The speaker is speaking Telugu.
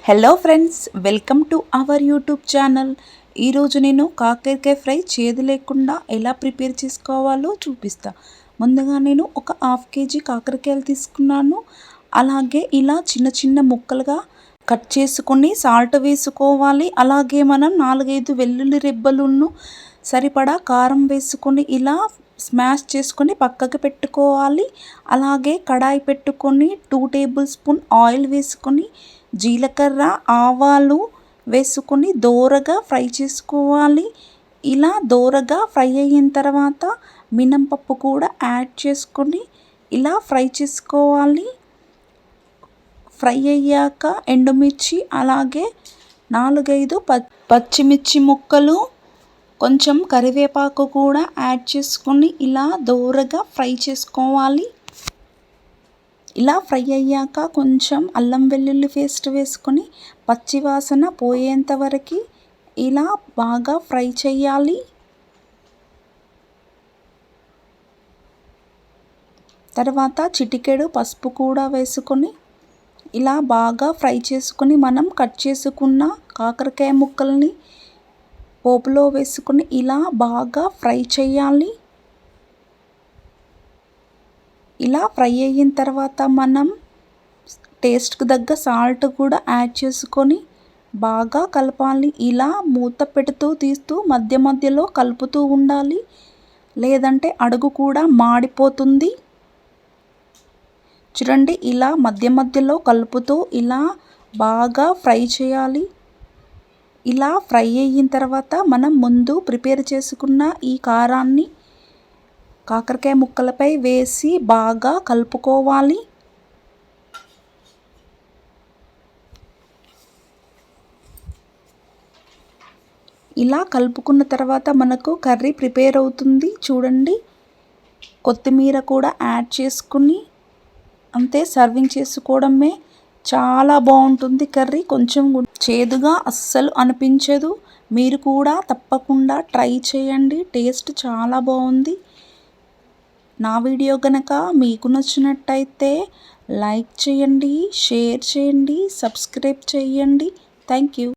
Hello friends, welcome to our YouTube channel. ఈరోజు నేను కాకరకాయ ఫ్రై చేదు లేకుండా ఎలా ప్రిపేర్ చేసుకోవాలో చూపిస్తా. ముందుగా నేను ఒక హాఫ్ కేజీ కాకరకాయలు తీసుకున్నాను. అలాగే ఇలా చిన్న చిన్న ముక్కలుగా కట్ చేసుకొని సాల్ట్ వేసుకోవాలి. అలాగే మనం 4-5 వెల్లుల్లి రెబ్బలను సరిపడా కారం వేసుకొని ఇలా స్మాష్ చేసుకొని పక్కకు పెట్టుకోవాలి. అలాగే కడాయి పెట్టుకొని 2 టేబుల్ స్పూన్ ఆయిల్ వేసుకొని జీలకర్ర ఆవాలు వేసుకొని దోరగా ఫ్రై చేసుకోవాలి. ఇలా దోరగా ఫ్రై అయిన తర్వాత మినపప్పు కూడా యాడ్ చేసుకొని ఇలా ఫ్రై చేసుకోవాలి. ఫ్రై అయ్యాక ఎండుమిర్చి అలాగే 4-5 పచ్చిమిర్చి ముక్కలు కొంచెం కరివేపాకు కూడా యాడ్ చేసుకొని ఇలా దోరగా ఫ్రై చేసుకోవాలి. ఇలా ఫ్రై అయ్యాక కొంచెం అల్లం వెల్లుల్లి పేస్ట్ వేసుకొని పచ్చివాసన పోయేంత వరకు ఇలా బాగా ఫ్రై చేయాలి. తర్వాత చిటికెడు పసుపు కూడా వేసుకొని ఇలా బాగా ఫ్రై చేసుకొని మనం కట్ చేసుకున్న కాకరకాయ ముక్కల్ని పోపులో వేసుకొని ఇలా బాగా ఫ్రై చేయాలి. ఇలా ఫ్రై అయిన తర్వాత మనం టేస్ట్కి తగ్గ సాల్ట్ కూడా యాడ్ చేసుకొని బాగా కలపాలి. ఇలా మూత పెడుతూ తీస్తూ మధ్య మధ్యలో కలుపుతూ ఉండాలి, లేదంటే అడుగు కూడా మాడిపోతుంది. చూడండి, ఇలా మధ్య మధ్యలో కలుపుతూ ఇలా బాగా ఫ్రై చేయాలి. ఇలా ఫ్రై అయిన తర్వాత మనం ముందు ప్రిపేర్ చేసుకున్న ఈ కారాన్ని కాకరకాయ ముక్కలపై వేసి బాగా కలుపుకోవాలి. ఇలా కలుపుకున్న తర్వాత మనకు కర్రీ ప్రిపేర్ అవుతుంది. చూడండి, కొత్తిమీర కూడా యాడ్ చేసుకుని అంతే సర్వింగ్ చేసుకోవడమే. చాలా బాగుంటుంది కర్రీ, కొంచెం చేదుగా అస్సలు అనిపించదు. మీరు కూడా తప్పకుండా ట్రై చేయండి, టేస్ట్ చాలా బాగుంది. నా వీడియో కనుక మీకు నచ్చినట్టయితే లైక్ చేయండి, షేర్ చేయండి, సబ్స్క్రైబ్ చేయండి. Thank you.